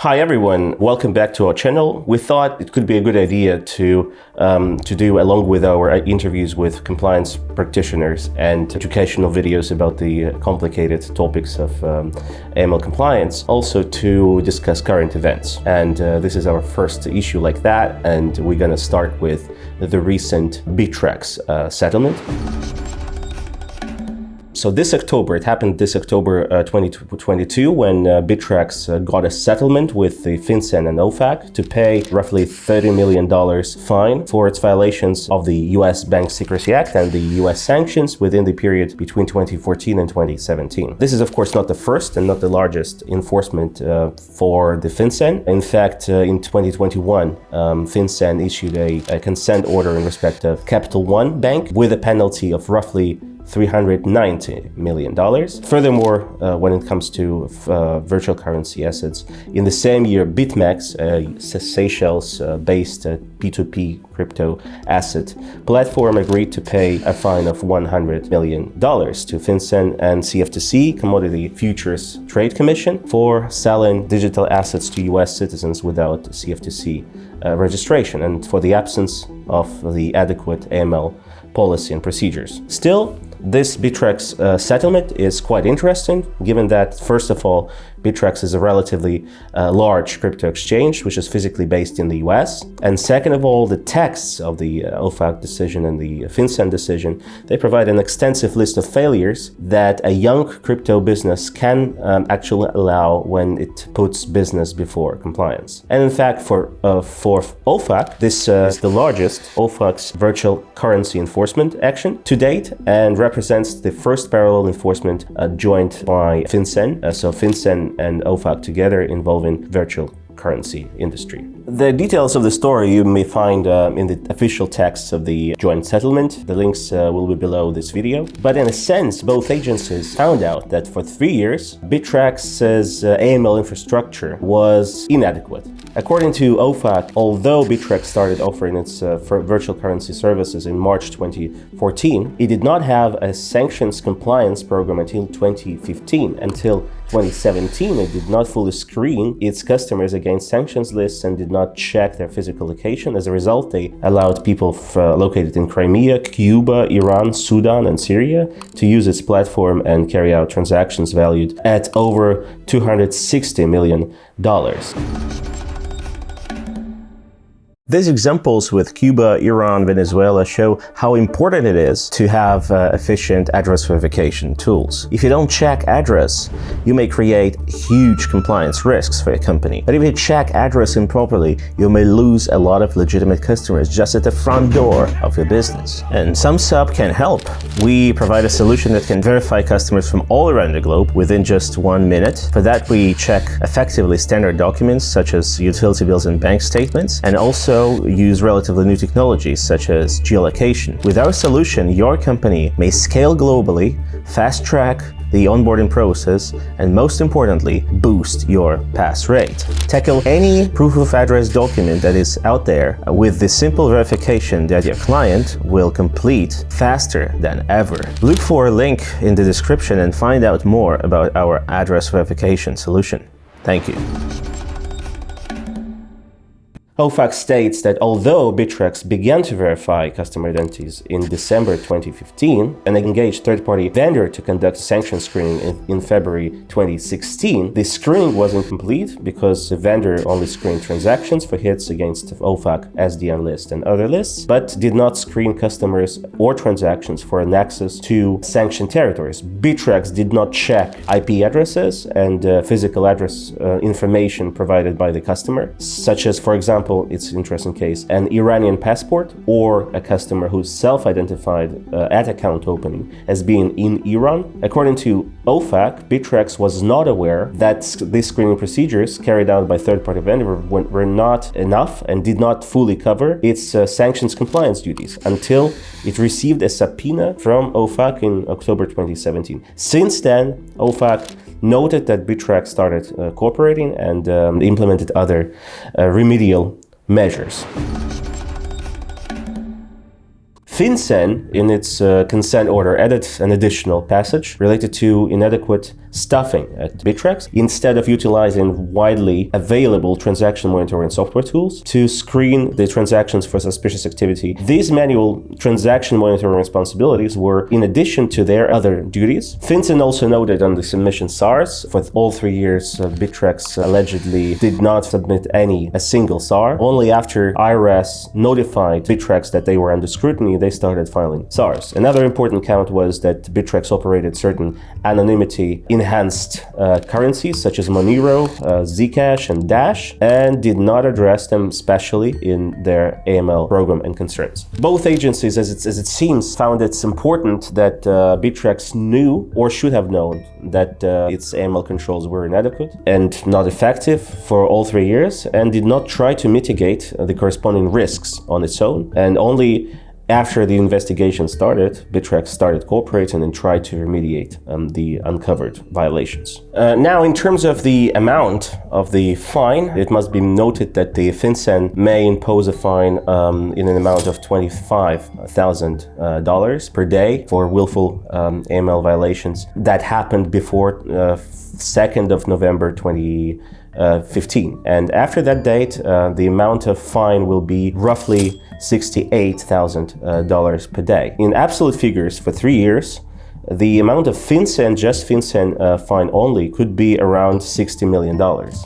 Hi everyone, welcome back to our channel. We thought it could be a good idea to do, along with our interviews with compliance practitioners and educational videos about the complicated topics of AML compliance, also to discuss current events. And this is our first issue like that, and we're going to start with the recent Bittrex settlement. So it happened this October 2022 when Bittrex got a settlement with the FINCEN and OFAC to pay roughly $30 million fine for its violations of the US Bank Secrecy Act and the US sanctions within the period between 2014 and 2017. This is of course not the first and not the largest enforcement for the FINCEN. In fact, in 2021, FINCEN issued a consent order in respect of Capital One Bank with a penalty of roughly $390 million. Furthermore, when it comes to virtual currency assets, in the same year, Bittrex, a Seychelles-based P2P crypto asset platform, agreed to pay a fine of $100 million to FinCEN and CFTC, Commodity Futures Trade Commission, for selling digital assets to US citizens without CFTC registration and for the absence of the adequate AML policy and procedures. Still, this Bittrex settlement is quite interesting, given that, first of all, Bittrex is a relatively large crypto exchange, which is physically based in the US. And second of all, the texts of the OFAC decision and the FinCEN decision, they provide an extensive list of failures that a young crypto business can actually allow when it puts business before compliance. And in fact, for OFAC, this is the largest OFAC's virtual currency enforcement action to date and represents the first parallel enforcement joined by FinCEN. So FinCEN and OFAC together involving virtual currency industry. The details of the story you may find in the official texts of the joint settlement. The links will be below this video. But in a sense, both agencies found out that for 3 years, Bittrex's AML infrastructure was inadequate. According to OFAC, although Bittrex started offering its virtual currency services in March 2014, it did not have a sanctions compliance program until 2015. Until 2017, it did not fully screen its customers against sanctions lists and did not check their physical location. As a result, they allowed people located in Crimea, Cuba, Iran, Sudan, and Syria to use its platform and carry out transactions valued at over $260 million. These examples with Cuba, Iran, Venezuela show how important it is to have efficient address verification tools. If you don't check address, you may create huge compliance risks for your company. But if you check address improperly, you may lose a lot of legitimate customers just at the front door of your business. And Sumsub can help. We provide a solution that can verify customers from all around the globe within just 1 minute. For that, we check effectively standard documents such as utility bills and bank statements, and also use relatively new technologies such as geolocation. With our solution, your company may scale globally, fast-track the onboarding process, and most importantly, boost your pass rate. Tackle any proof of address document that is out there with the simple verification that your client will complete faster than ever. Look for a link in the description and find out more about our address verification solution. Thank you. OFAC states that although Bittrex began to verify customer identities in December 2015 and engaged third-party vendor to conduct sanction screening in February 2016, the screening was incomplete because the vendor only screened transactions for hits against OFAC SDN list and other lists, but did not screen customers or transactions for an access to sanctioned territories. Bittrex did not check IP addresses and physical address information provided by the customer, such as, for example, it's an interesting case, an Iranian passport or a customer who's self-identified at account opening as being in Iran. According to OFAC, Bittrex was not aware that these screening procedures carried out by third-party vendor were not enough and did not fully cover its sanctions compliance duties until it received a subpoena from OFAC in October 2017. Since then, OFAC noted that Bittrex started cooperating and implemented other remedial measures. FinCEN, in its consent order, added an additional passage related to inadequate stuffing at Bittrex instead of utilizing widely available transaction monitoring software tools to screen the transactions for suspicious activity. These manual transaction monitoring responsibilities were in addition to their other duties. FINCEN also noted on the submission SARs for all 3 years Bittrex allegedly did not submit a single SAR. Only after IRS notified Bittrex that they were under scrutiny, they started filing SARs. Another important count was that Bittrex operated certain anonymity enhanced currencies such as Monero, Zcash, and Dash, and did not address them specially in their AML program and concerns. Both agencies, as it seems, found it important that Bittrex knew or should have known that its AML controls were inadequate and not effective for all 3 years, and did not try to mitigate the corresponding risks on its own. And only after the investigation started, Bittrex started cooperating and tried to remediate the uncovered violations. Now, in terms of the amount of the fine, it must be noted that the FinCEN may impose a fine in an amount of $25,000 per day for willful AML violations that happened before 2nd of November 2015. And after that date, the amount of fine will be roughly $68,000 per day. In absolute figures, for 3 years, the amount of FinCEN, just FinCEN fine only, could be around $60 million.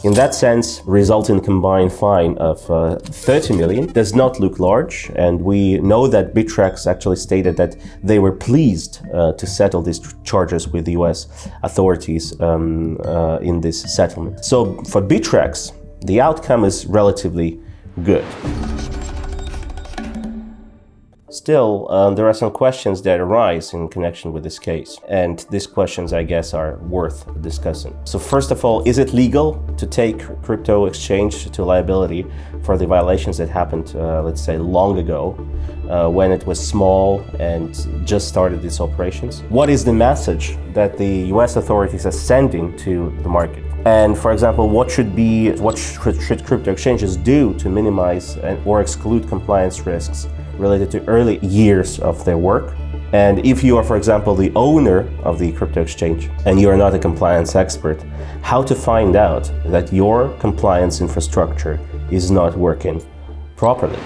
In that sense, resulting combined fine of $30 million does not look large, and we know that Bittrex actually stated that they were pleased to settle these charges with the US authorities in this settlement. So for Bittrex, the outcome is relatively good. Still, there are some questions that arise in connection with this case, and these questions, I guess, are worth discussing. So first of all, is it legal to take crypto exchange to liability for the violations that happened, let's say, long ago, when it was small and just started its operations? What is the message that the US authorities are sending to the market? And for example, what should crypto exchanges do to minimize or exclude compliance risks related to early years of their work? And if you are, for example, the owner of the crypto exchange and you are not a compliance expert, how to find out that your compliance infrastructure is not working properly?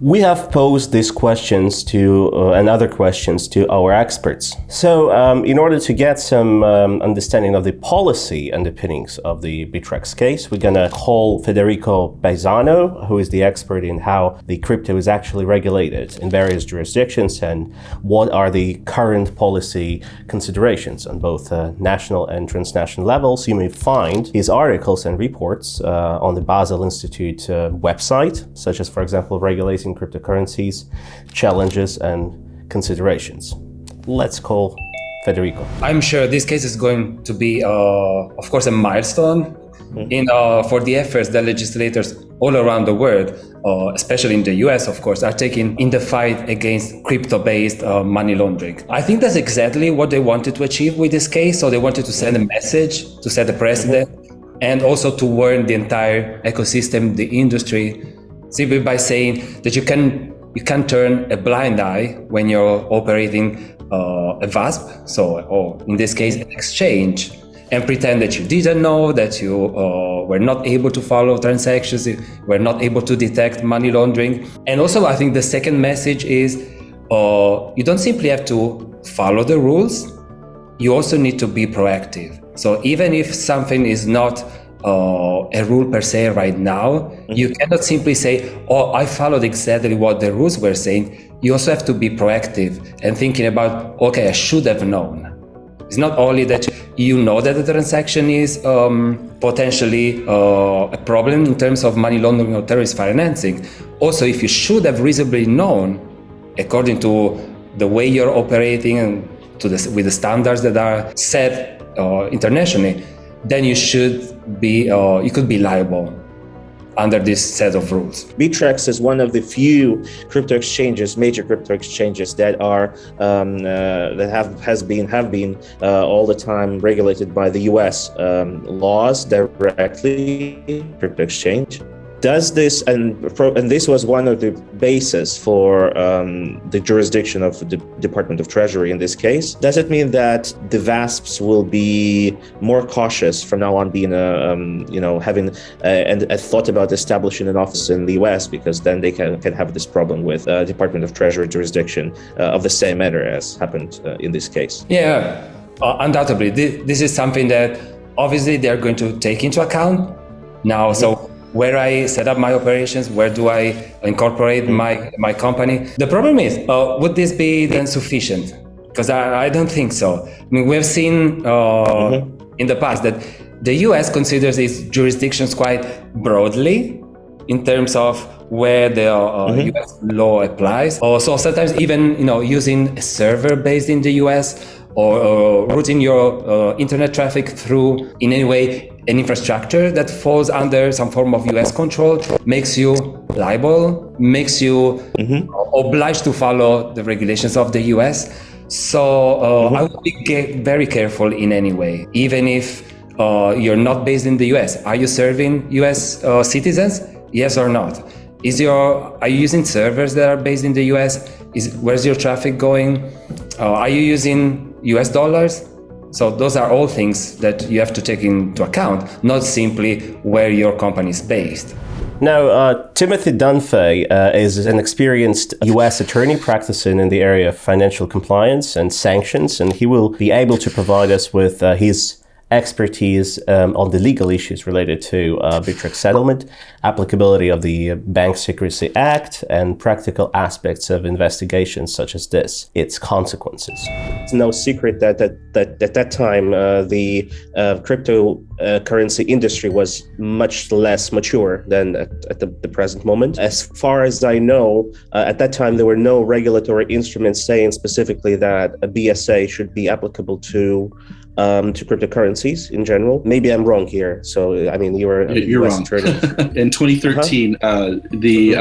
We have posed these questions and other questions to our experts. So in order to get some understanding of the policy underpinnings of the Bittrex case, we're going to call Federico Paesano, who is the expert in how the crypto is actually regulated in various jurisdictions and what are the current policy considerations on both national and transnational levels. You may find his articles and reports on the Basel Institute website, such as, for example, regulating cryptocurrencies, challenges, and considerations. Let's call Federico. I'm sure this case is going to be, of course, a milestone for the efforts that legislators all around the world, especially in the US, of course, are taking in the fight against crypto-based money laundering. I think that's exactly what they wanted to achieve with this case. So they wanted to send a message, to set a precedent, and also to warn the entire ecosystem, the industry, simply by saying that you can turn a blind eye when you're operating a VASP, or in this case, an exchange, and pretend that you didn't know, that you were not able to follow transactions, were not able to detect money laundering. And also, I think the second message is you don't simply have to follow the rules, you also need to be proactive. So even if something is not a rule per se right now, you cannot simply say, oh, I followed exactly what the rules were saying. You also have to be proactive and thinking about, okay, I should have known. It's not only that you know that the transaction is potentially a problem in terms of money laundering or terrorist financing. Also, if you should have reasonably known, according to the way you're operating and with the standards that are set internationally, then you could be liable under this set of rules. Bittrex is one of the few crypto exchanges, major crypto exchanges that are that have been all the time regulated by the US laws directly. Crypto exchange. Does this, and this was one of the basis for the jurisdiction of the Department of Treasury in this case, does it mean that the VASPs will be more cautious from now on, being having a thought about establishing an office in the US, because then they can have this problem with Department of Treasury jurisdiction of the same manner as happened in this case? Yeah, undoubtedly. This is something that obviously they're going to take into account now. So where I set up my operations, where do I incorporate my company? The problem is, would this be then sufficient? Because I don't think so. I mean, we've seen in the past that the US considers its jurisdictions quite broadly in terms of where the US law applies. So sometimes even using a server based in the US or routing your internet traffic through in any way an infrastructure that falls under some form of US control makes you liable, makes you obliged to follow the regulations of the US. So I would be very careful in any way, even if you're not based in the US. Are you serving US citizens? Yes or not? Are you using servers that are based in the US? Where's your traffic going? Are you using US dollars? So those are all things that you have to take into account, not simply where your company is based. Now, Timothy Dunfey is an experienced U.S. attorney practicing in the area of financial compliance and sanctions, and he will be able to provide us with his expertise on the legal issues related to Bittrex settlement, applicability of the Bank Secrecy Act, and practical aspects of investigations such as this, its consequences. It's no secret that at that time the cryptocurrency industry was much less mature than at the present moment. As far as I know, at that time there were no regulatory instruments saying specifically that a BSA should be applicable to cryptocurrencies in general. Maybe I'm wrong here. So, I mean, you're wrong. In 2013, the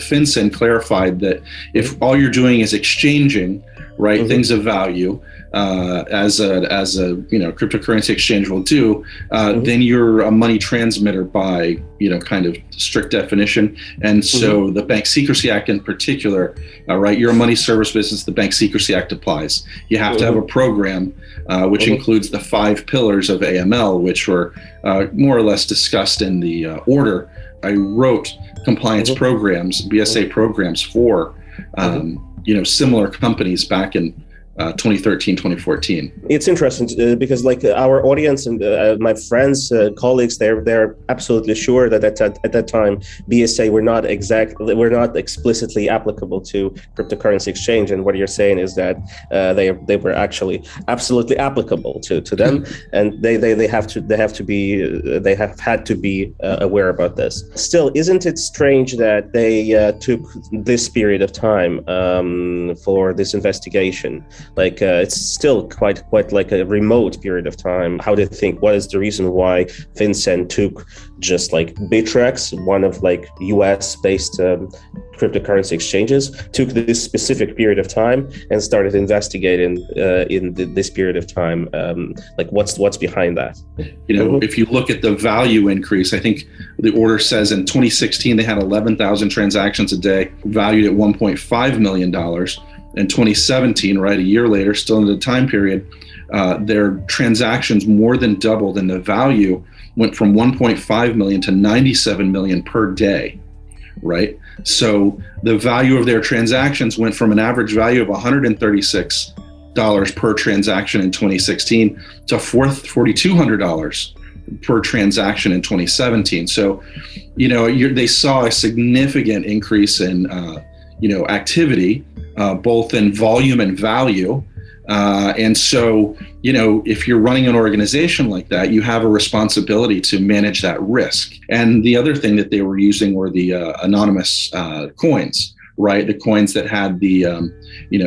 FinCEN clarified that if all you're doing is exchanging, right, things of value, as a cryptocurrency exchange will do, then you're a money transmitter by kind of strict definition. And so the Bank Secrecy Act in particular, right, you're a money service business, the Bank Secrecy Act applies. You have to have a program which includes the 5 pillars of AML, which were more or less discussed in the order. I wrote compliance programs, BSA programs for similar companies back in 2013, 2014. It's interesting because like our audience and my friends, colleagues, they're absolutely sure that at that time BSA were not explicitly applicable to cryptocurrency exchange. And what you're saying is that they were actually absolutely applicable to them, and they have had to be aware about this. Still, isn't it strange that they took this period of time for this investigation? Like it's still quite like a remote period of time. How do you think? What is the reason why FinCEN took just like Bittrex, one of like US-based cryptocurrency exchanges, took this specific period of time and started investigating in this period of time? Like what's behind that? If you look at the value increase, I think the order says in 2016 they had 11,000 transactions a day, valued at $1.5 million. In 2017, right, a year later, still in the time period, their transactions more than doubled, and the value went from 1.5 million to 97 million per day, right? So the value of their transactions went from an average value of $136 per transaction in 2016 to $4,200 per transaction in 2017. So, they saw a significant increase in, activity, both in volume and value. And so, if you're running an organization like that, you have a responsibility to manage that risk. And the other thing that they were using were the anonymous coins, right? The coins that had the,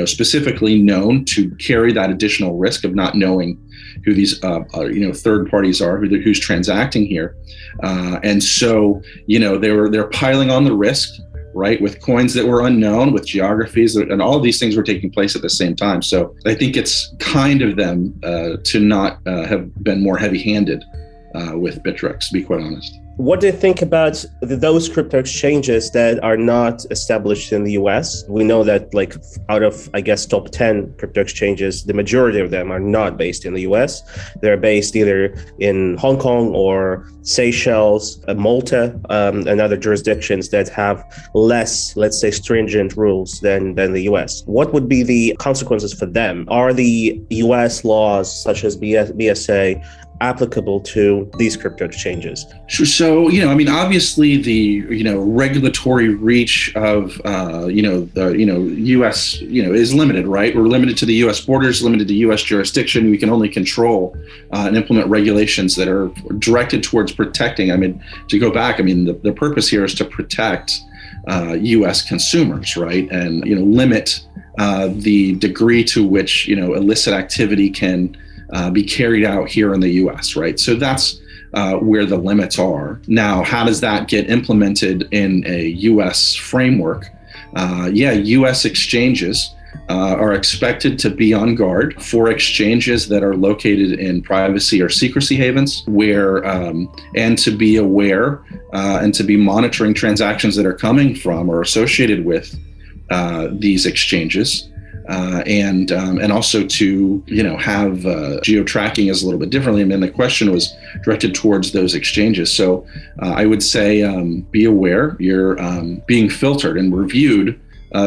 specifically known to carry that additional risk of not knowing who these, third parties are, who's transacting here. And so, they're piling on the risk, right, with coins that were unknown, with geographies, and all of these things were taking place at the same time. So I think it's kind of them to not have been more heavy-handed with Bittrex, to be quite honest. What do you think about those crypto exchanges that are not established in the US? We know that like out of, I guess, top 10 crypto exchanges, the majority of them are not based in the US. They're based either in Hong Kong or Seychelles, Malta, and other jurisdictions that have less, let's say, stringent rules than the US. What would be the consequences for them? Are the US laws such as BSA applicable to these crypto exchanges? So, obviously the, regulatory reach of, the U.S., is limited, right? We're limited to the U.S. borders, limited to U.S. jurisdiction. We can only control and implement regulations that are directed towards protecting. To go back, the purpose here is to protect U.S. consumers, right? And, limit the degree to which, illicit activity can be carried out here in the U.S., right? So that's where the limits are. Now, how does that get implemented in a U.S. framework? U.S. exchanges are expected to be on guard for exchanges that are located in privacy or secrecy havens, where and to be aware and to be monitoring transactions that are coming from or associated with these exchanges. And also to, have geo-tracking is a little bit differently. The question was directed towards those exchanges. So I would say be aware you're being filtered and reviewed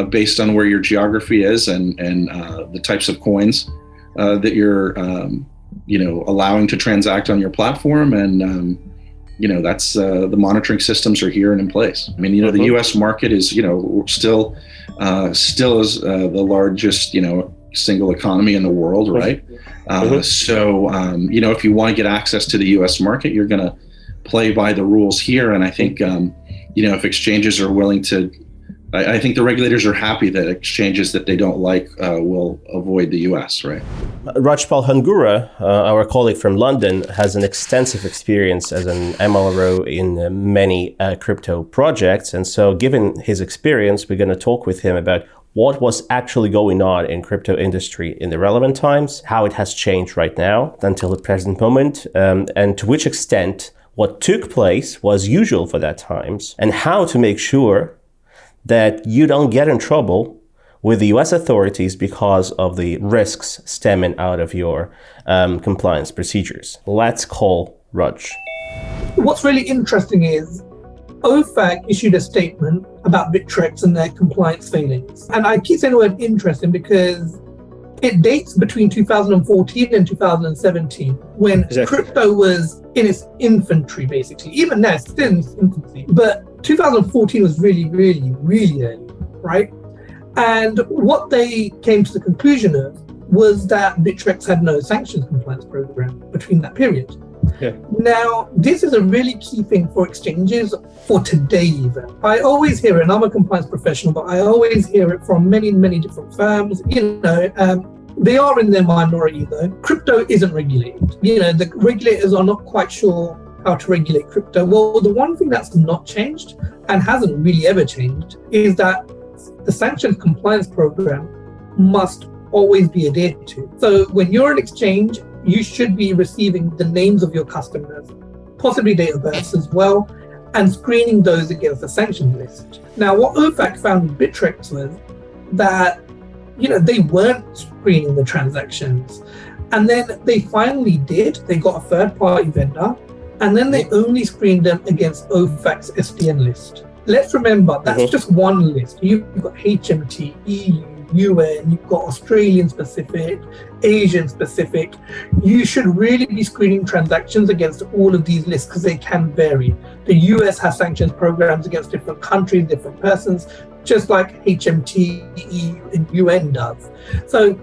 based on where your geography is and the types of coins that you're, allowing to transact on your platform. And, that's the monitoring systems are here and in place. The U.S. market is, still is the largest, single economy in the world, right? So, if you want to get access to the U.S. market, you're going to play by the rules here. And I think, if exchanges are willing to, I think the regulators are happy that exchanges that they don't like will avoid the U.S., right? Rajpal Khangura, our colleague from London, has an extensive experience as an MLRO in many crypto projects. And so given his experience, we're going to talk with him about what was actually going on in crypto industry in the relevant times, how it has changed right now until the present moment, and to which extent what took place was usual for that times, and how to make sure that you don't get in trouble with the US authorities because of the risks stemming out of your compliance procedures. Let's call Raj. What's really interesting is OFAC issued a statement about Bittrex and their compliance failings. And I keep saying the word interesting because it dates between 2014 and 2017, when crypto was in its infancy, basically. Even now, it's still in its infancy. But 2014 was really, really, really early, right? And what they came to the conclusion of was that Bittrex had no sanctions compliance program between that period. Yeah. Now, this is a really key thing for exchanges for today even. I always hear it, and I'm a compliance professional, but I always hear it from many, many different firms. They are in their minority though. Crypto isn't regulated. The regulators are not quite sure how to regulate crypto. Well, the one thing that's not changed and hasn't really ever changed is that the sanctions compliance program must always be adhered to. So when you're an exchange, you should be receiving the names of your customers, possibly date of births as well, and screening those against the sanctions list. Now, what OFAC found with Bittrex was that, they weren't screening the transactions. And then they finally did. They got a third-party vendor, and then they only screened them against OFAC's SDN list. Let's remember, that's just one list. You've got HMT, EU, UN, you've got Australian specific, Asian specific. You should really be screening transactions against all of these lists because they can vary. The US has sanctions programs against different countries, different persons, just like HMT, EU, and UN does. So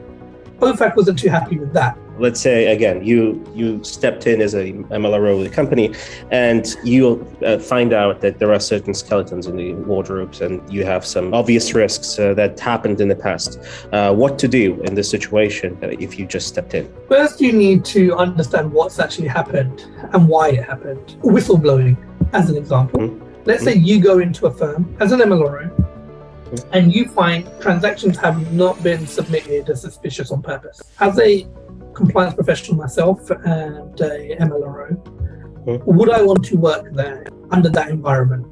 OFAC wasn't too happy with that. Let's say, again, you stepped in as a MLRO of the company and you find out that there are certain skeletons in the wardrobes and you have some obvious risks that happened in the past. What to do in this situation if you just stepped in? First, you need to understand what's actually happened and why it happened. Whistleblowing, as an example. Let's say you go into a firm as an MLRO and you find transactions have not been submitted as suspicious on purpose. As a compliance professional myself and a MLRO, Would I want to work there under that environment?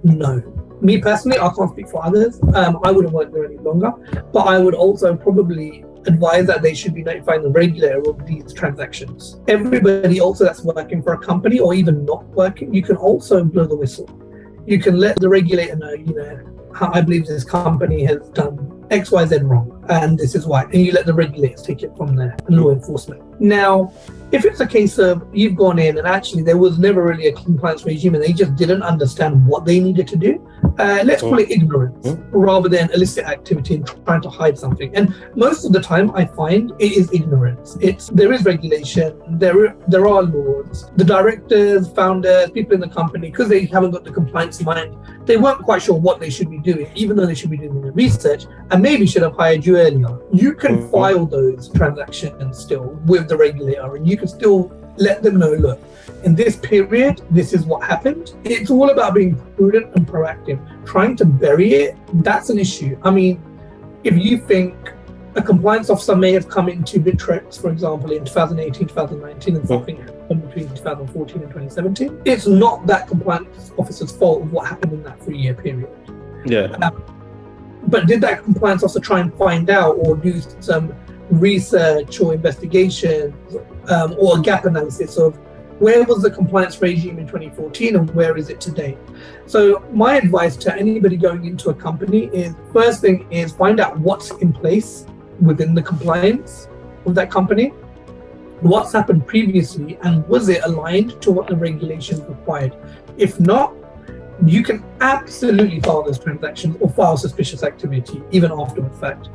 No. Me personally, I can't speak for others. I wouldn't work there any longer, but I would also probably advise that they should be notifying the regulator of these transactions. Everybody also that's working for a company or even not working, you can also blow the whistle. You can let the regulator know, I believe this company has done X, Y, Z wrong, and this is why. And you let the regulators take it from there, and law enforcement. Now, if it's a case of you've gone in and actually there was never really a compliance regime and they just didn't understand what they needed to do, let's call it ignorance rather than illicit activity and trying to hide something. And most of the time I find it is ignorance. There is regulation, there are laws. The directors, founders, people in the company, because they haven't got the compliance mind, they weren't quite sure what they should be doing, even though they should be doing the research and maybe should have hired you earlier. You can file those transactions still with the regulator and you can still let them know, look, in this period, this is what happened. It's all about being prudent and proactive. Trying to bury it, that's an issue. I mean, if you think a compliance officer may have come into Bittrex, for example, in 2018, 2019, and something happened between 2014 and 2017, it's not that compliance officer's fault of what happened in that 3-year period. Yeah. But did that compliance officer try and find out or do some research or investigations or a gap analysis of where was the compliance regime in 2014 and where is it today? So my advice to anybody going into a company is, first thing is find out what's in place within the compliance of that company, what's happened previously, and was it aligned to what the regulations required? If not, you can absolutely file those transactions or file suspicious activity even after the fact.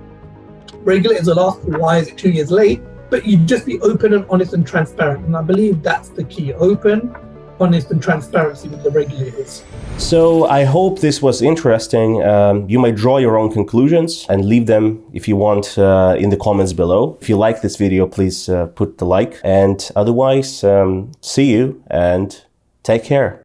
Regulators will ask, why is it 2 years late? But you just be open and honest and transparent. And I believe that's the key, open, honest and transparency with the regulators. So I hope this was interesting. You may draw your own conclusions and leave them, if you want, in the comments below. If you like this video, please put the like. And otherwise, see you and take care.